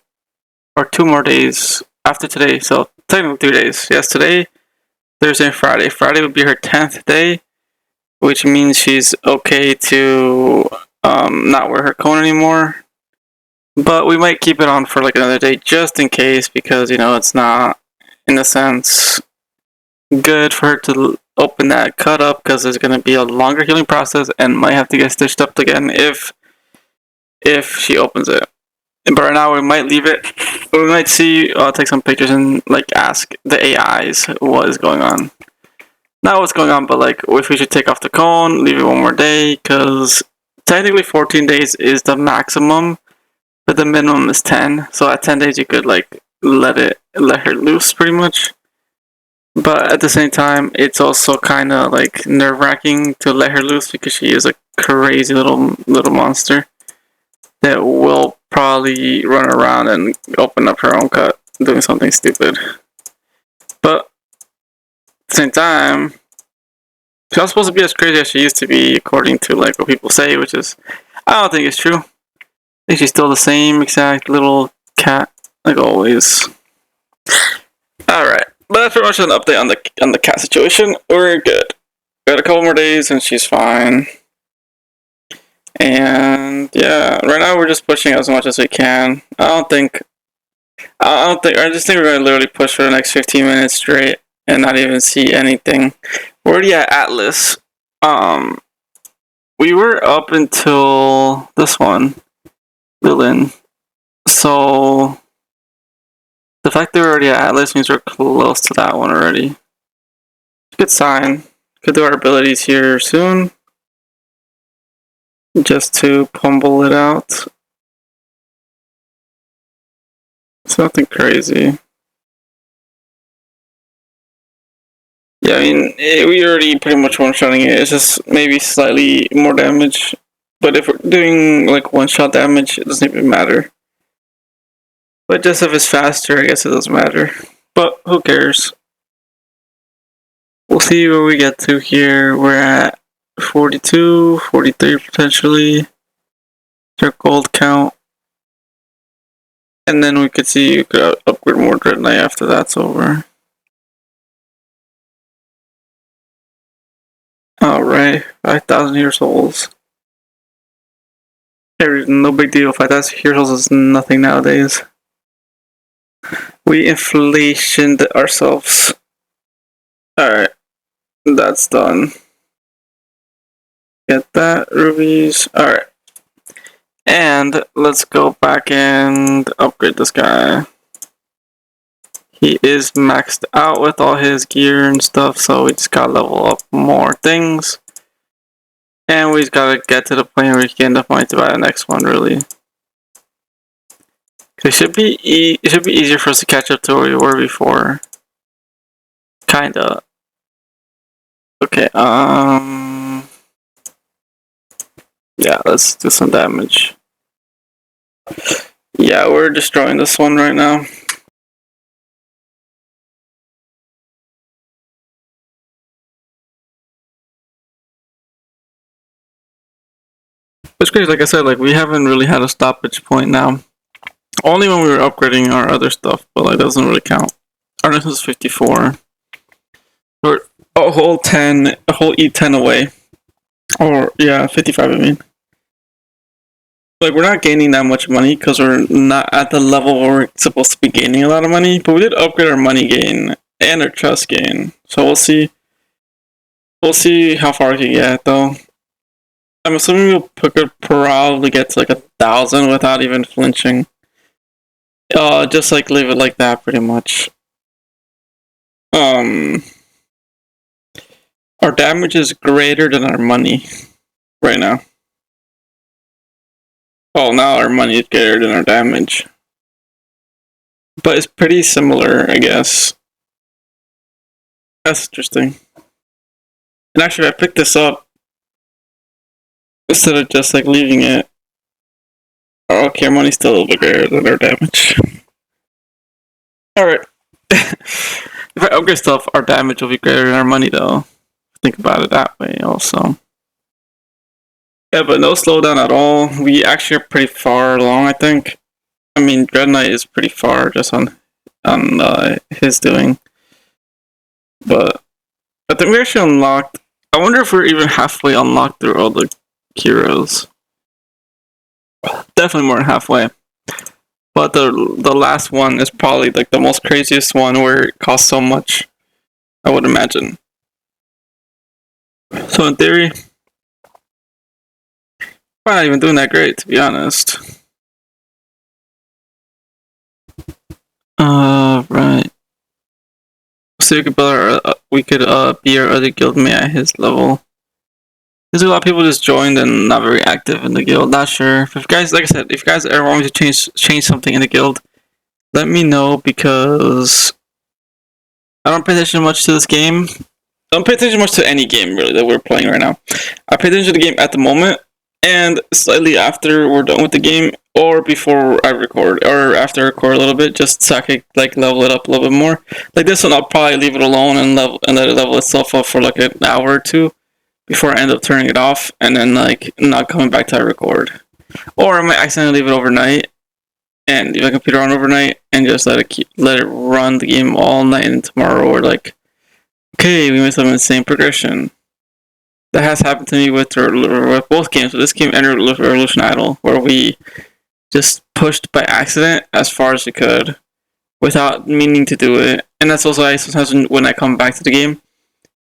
or 2 more days after today. So technically 3 days. Yes, today, Thursday, and Friday. Friday would be her 10th day, which means she's okay to not wear her cone anymore. But we might keep it on for like another day just in case, because you know it's not, in a sense, good for her to open that cut up, because there's going to be a longer healing process and might have to get stitched up again if she opens it. But right now we might leave it. We might see, take some pictures and like ask the AIs what is going on. Not what's going on, but like if we should take off the cone, leave it 1 more day, because technically 14 days is the maximum, but the minimum is 10. So at 10 days you could like let her loose pretty much. But at the same time, it's also kind of like nerve-wracking to let her loose, because she is a crazy little monster that will probably run around and open up her own cut doing something stupid. But at the same time, she's not supposed to be as crazy as she used to be, according to like what people say, which is, I don't think it's true. I think she's still the same exact little cat, like always. Alright, but that's pretty much an update on the cat situation. We're good. Got a couple more days and she's fine. And yeah, right now we're just pushing as much as we can. I just think we're gonna literally push for the next 15 minutes straight and not even see anything. We're already at Atlas. We were up until this one, Lilin. So the fact that we're already at Atlas means we're close to that one already. Good sign. Could do our abilities here soon, just to pummel it out. It's nothing crazy. Yeah, I mean, we already pretty much one-shotting it. It's just maybe slightly more damage. But if we're doing like one-shot damage, it doesn't even matter. But just if it's faster, I guess it doesn't matter. But who cares? We'll see where we get to here. We're at 42, 43 potentially. Their gold count. And then we could see you could upgrade more Dread Knight after that's over. Alright, 5,000 years old. No big deal. 5,000 heroes is nothing nowadays. We inflationed ourselves. Alright, that's done. Get that, rubies. Alright. And let's go back and upgrade this guy. He is maxed out with all his gear and stuff, so we just gotta level up more things. And we just gotta get to the point where we can get enough money to buy the next one, really. It should be easier for us to catch up to where we were before. Kinda. Okay, yeah, let's do some damage. Yeah, we're destroying this one right now. It's crazy, like I said, like we haven't really had a stoppage point now. Only when we were upgrading our other stuff, but like that doesn't really count. Our next is 54. We're a whole E10 away. Or, yeah, 55 I mean. Like, we're not gaining that much money because we're not at the level where we're supposed to be gaining a lot of money. But we did upgrade our money gain and our trust gain. So we'll see. We'll see how far we can get, though. I'm assuming could probably get to like 1,000 without even flinching. Just like leave it like that, pretty much. Our damage is greater than our money right now. Oh, now our money is greater than our damage. But it's pretty similar, I guess. That's interesting. And actually, I picked this up instead of just like leaving it. Oh, okay, our money's still a little bit greater than our damage. Alright. If I upgrade stuff, our damage will be greater than our money, though. Think about it that way, also. Yeah, but no slowdown at all. We actually are pretty far along, I think. I mean, Dread Knight is pretty far just on his doing. But I think we actually unlocked. I wonder if we're even halfway unlocked through all the heroes. Definitely more than halfway. But the last one is probably like the most craziest one where it costs so much, I would imagine. So in theory, we're not even doing that great, to be honest. Right. So we could be our other guildmate at his level. There's a lot of people just joined and not very active in the guild. Not sure. If guys, like I said, if you guys ever want me to change something in the guild, let me know, because I don't pay attention much to this game. I don't pay attention much to any game really that we're playing right now. I pay attention to the game at the moment and slightly after we're done with the game, or before I record, or after I record a little bit, just so I could like level it up a little bit more. Like this one, I'll probably leave it alone and let it level itself up for like an hour or two before I end up turning it off and then like not coming back to record. Or I might accidentally leave it overnight and leave my computer on overnight and just let it run the game all night, and tomorrow we're like, okay, we made some insane progression. That has happened to me with both games. So this game and Revolution Idol, where we just pushed by accident as far as we could without meaning to do it. And that's also why sometimes when I come back to the game,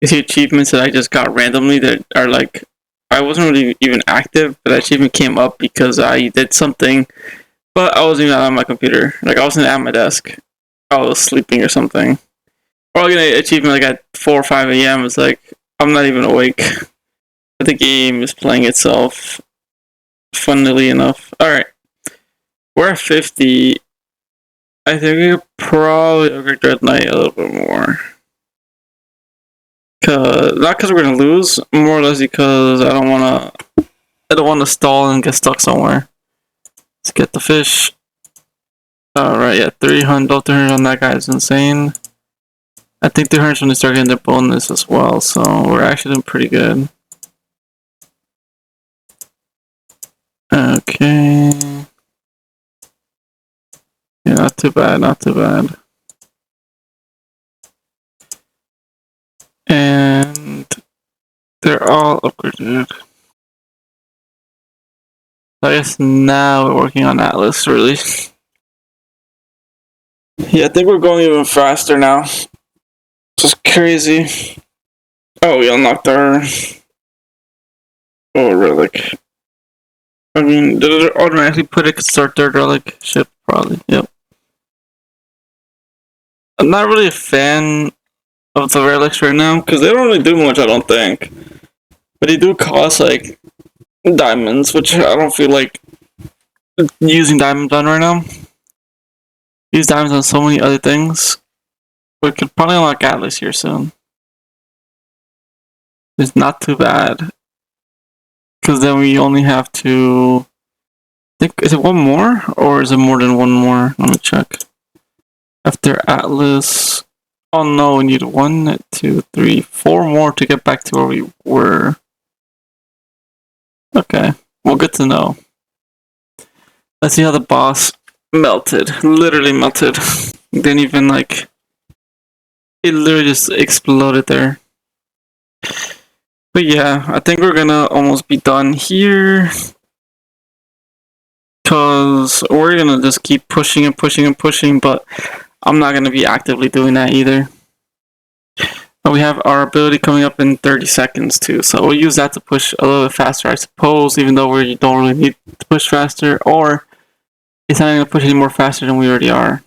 you see achievements that I just got randomly that are like, I wasn't really even active, but that achievement came up because I did something, but I wasn't even on my computer. Like I wasn't at my desk. I was sleeping or something. Or I'll get an achievement like at 4 or 5 a.m. It's like, I'm not even awake. But the game is playing itself, funnily enough. Alright. We're at 50. I think we could probably upgrade Dread Knight a little bit more. Not because we're gonna lose, more or less because I don't wanna stall and get stuck somewhere. Let's get the fish. Alright, yeah, 300 on that guy is insane. I think 300 when they start getting their bonus as well, so we're actually doing pretty good. Okay. Yeah, not too bad, not too bad. And they're all upgraded. I guess now we're working on Atlas, really. Yeah, I think we're going even faster now. Just crazy. Oh, we unlocked our relic. I mean, did it automatically put it because it's our third relic ship? Probably. Yep. I'm not really a fan of the relics right now because they don't really do much, I don't think. But they do cost like diamonds, which I don't feel like using diamonds on right now. Use diamonds on so many other things. We could probably unlock Atlas here soon. It's not too bad. Because then we only have to... is it one more? Or is it more than one more? Let me check. After Atlas... Oh no, we need 1, 2, 3, 4 more to get back to where we were. Okay, well, good to know. Let's see how the boss melted. Literally melted. Didn't even like... It literally just exploded there. But yeah, I think we're gonna almost be done here. Because we're gonna just keep pushing and pushing and pushing, but I'm not gonna be actively doing that either. But we have our ability coming up in 30 seconds too, so we'll use that to push a little bit faster, I suppose, even though we don't really need to push faster, or it's not gonna push any more faster than we already are.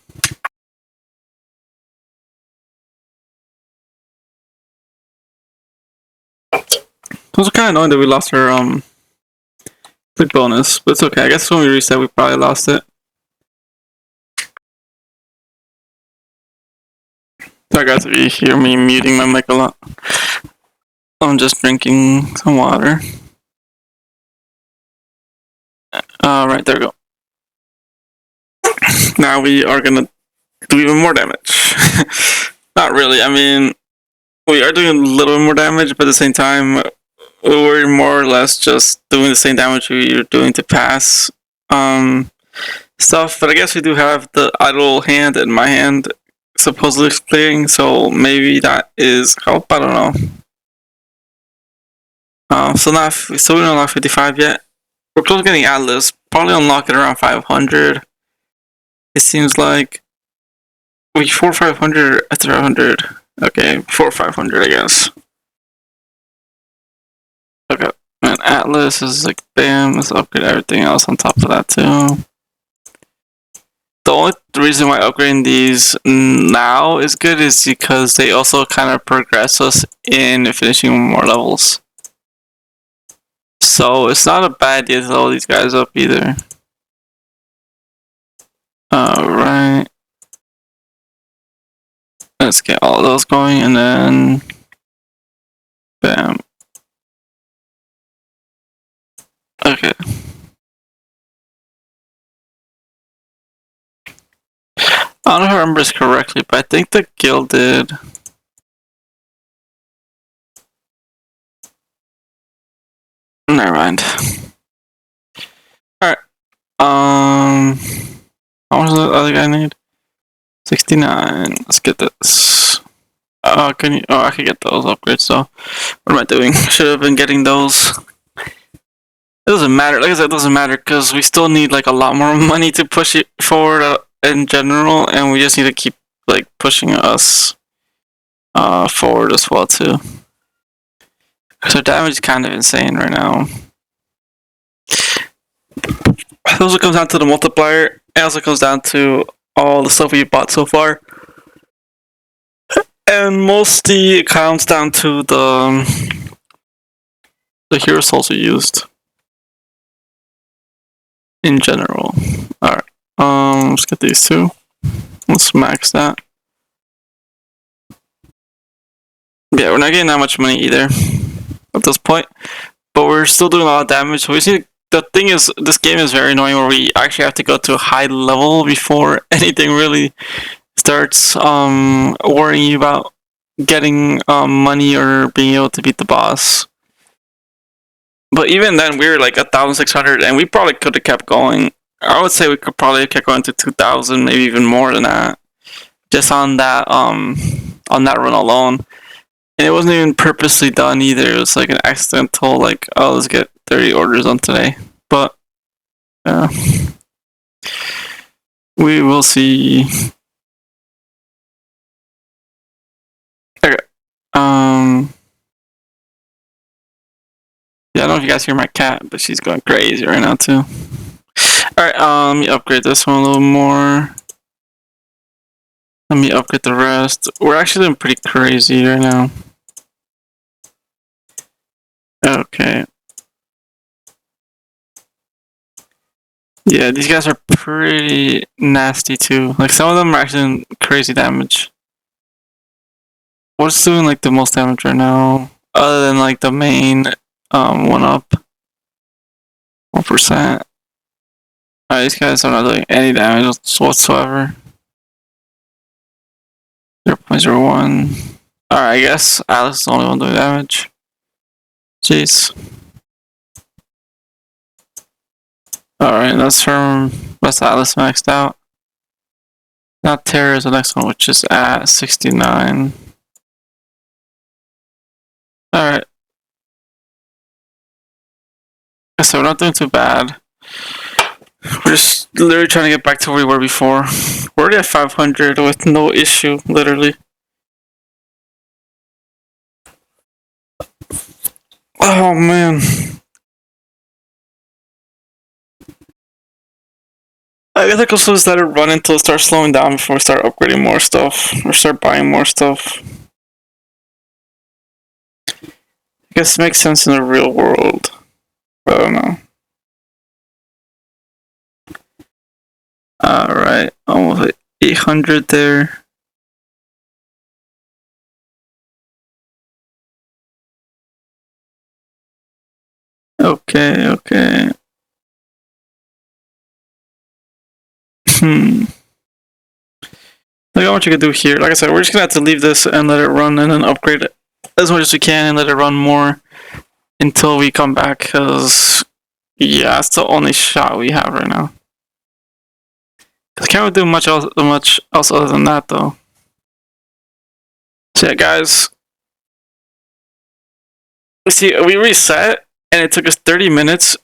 It was kind of annoying that we lost our click bonus, but it's okay. I guess when we reset, we probably lost it. Sorry guys if you hear me muting my mic a lot. I'm just drinking some water. Right, there we go. Now we are gonna do even more damage. Not really, I mean, we are doing a little bit more damage, but at the same time, we're more or less just doing the same damage we are doing to pass stuff. But I guess we do have the idle hand in my hand supposedly clearing, so maybe that is help. I don't know. So we don't unlock 55 yet. We're close to getting Atlas. Probably unlock it around 500. It seems like before 500 or after 500. Okay, before 500, I guess. Okay, and Atlas is like bam. Let's upgrade everything else on top of that too. The only reason why upgrading these now is good is because they also kind of progress us in finishing more levels. So it's not a bad idea to level these guys up either. Alright. Let's get all those going and then... Bam. Okay. I don't know if I remember this correctly, but I think the guild did... Never mind. Alright. How much does the other guy need? 69. Let's get this. Can you... Oh, I could get those upgrades, so... What am I doing? Should have been getting those. It doesn't matter. Like I said, it doesn't matter, because we still need, like, a lot more money to push it forward in general, and we just need to keep, like, pushing us forward as well, too. So damage is kind of insane right now. It also comes down to the multiplier. It also comes down to all the stuff we bought so far. And mostly it comes down to the hero souls we used. In general. Alright. Let's get these two. Let's max that. Yeah, we're not getting that much money either at this point. But we're still doing a lot of damage. So we see the thing is, this game is very annoying where we actually have to go to a high level before anything really starts worrying you about getting money or being able to beat the boss. But even then, we were like 1,600, and we probably could have kept going. I would say we could probably have kept going to 2,000, maybe even more than that, just on that run alone. And it wasn't even purposely done either. It was like an accidental, like, oh, let's get 30 orders on today. But We will see. Okay. Yeah, I don't know if you guys hear my cat, but she's going crazy right now too. Alright, let me upgrade this one a little more. Let me upgrade the rest. We're actually doing pretty crazy right now. Okay. Yeah, these guys are pretty nasty too. Like some of them are actually doing crazy damage. What's doing like the most damage right now? Other than like the main 1-up. 1%. Alright, these guys are not doing any damage whatsoever. 0.01. Alright, I guess Alex is the only one doing damage. Jeez. Alright, that's Atlas maxed out. Now Terror is the next one, which is at 69. Alright. So we're not doing too bad. We're just literally trying to get back to where we were before. We're already at 500 with no issue, literally. Oh man. I guess I could just let it run until it starts slowing down before we start upgrading more stuff or start buying more stuff. I guess it makes sense in the real world. I don't know. Alright, almost like 800 there. Okay. Look at what you can do here. Like I said, we're just gonna have to leave this and let it run and then upgrade it as much as we can and let it run more until we come back, because yeah, that's the only shot we have right now. Cause can't really do much else other than that though. So yeah, guys. See, we reset and it took us 30 minutes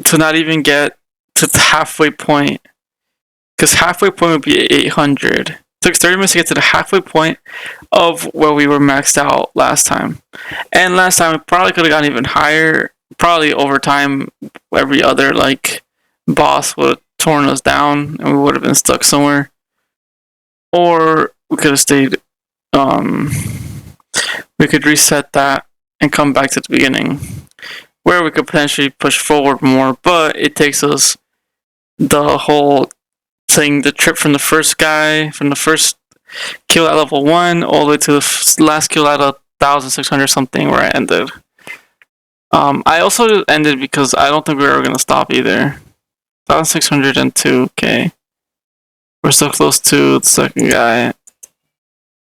to not even get to the halfway point. Because halfway point would be 800. It took 30 minutes to get to the halfway point of where we were maxed out last time. And last time it probably could have gone even higher. Probably over time, every other like boss would have torn us down and we would have been stuck somewhere. Or we could have stayed. We could reset that and come back to the beginning, where we could potentially push forward more. But it takes us the whole thing, the trip from the first kill at level 1 all the way to the last kill at 1,600 something where I ended. I also ended because I don't think we were ever going to stop either. 1,602, okay. We're so close to the second guy.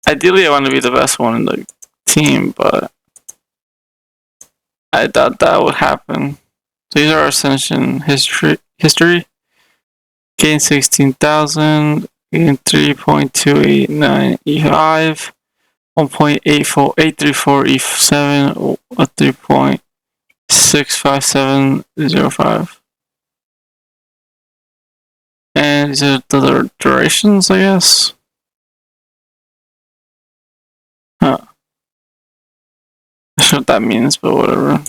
Ideally, I want to be the best one in the team, but I doubt that would happen. So these are our Ascension history. Gain 16,000, gain 3.289 1.834 E7, 3.65705. And these are the durations, I guess. Huh. Not sure what that means, but whatever.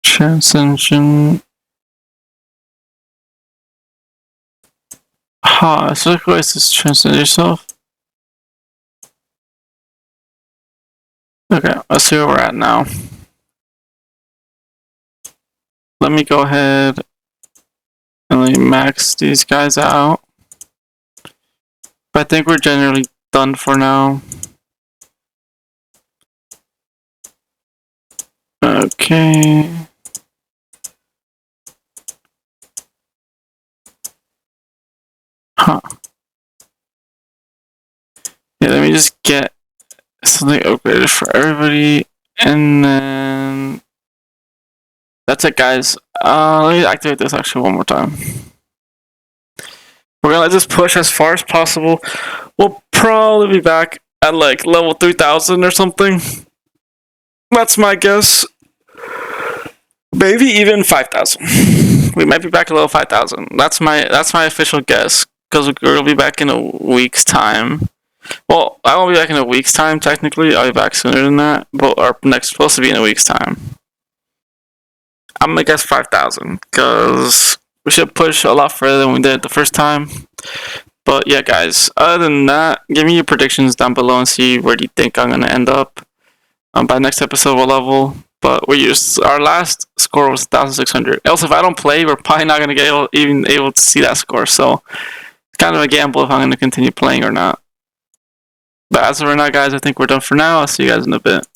Transcension. So the way to transcend yourself. Okay, let's see where we're at now. Let me go ahead and let me max these guys out. But I think we're generally done for now. Okay. Huh. Yeah, let me just get something upgraded for everybody, and then that's it, guys. Let me activate this actually one more time. We're gonna let this push as far as possible. We'll probably be back at like level 3,000 or something. That's my guess. Maybe even 5,000. We might be back at level 5,000. That's my official guess. Because we'll be back in a week's time. Well, I won't be back in a week's time, technically. I'll be back sooner than that. But our next supposed to be in a week's time. I'm gonna guess 5,000. Because we should push a lot further than we did the first time. But yeah, guys. Other than that, give me your predictions down below and see where do you think I'm gonna end up. By next episode, what level? But our last score was 1,600. Else, if I don't play, we're probably not gonna get even able to see that score. So it's kind of a gamble if I'm gonna continue playing or not. But as of right now, guys, I think we're done for now. I'll see you guys in a bit.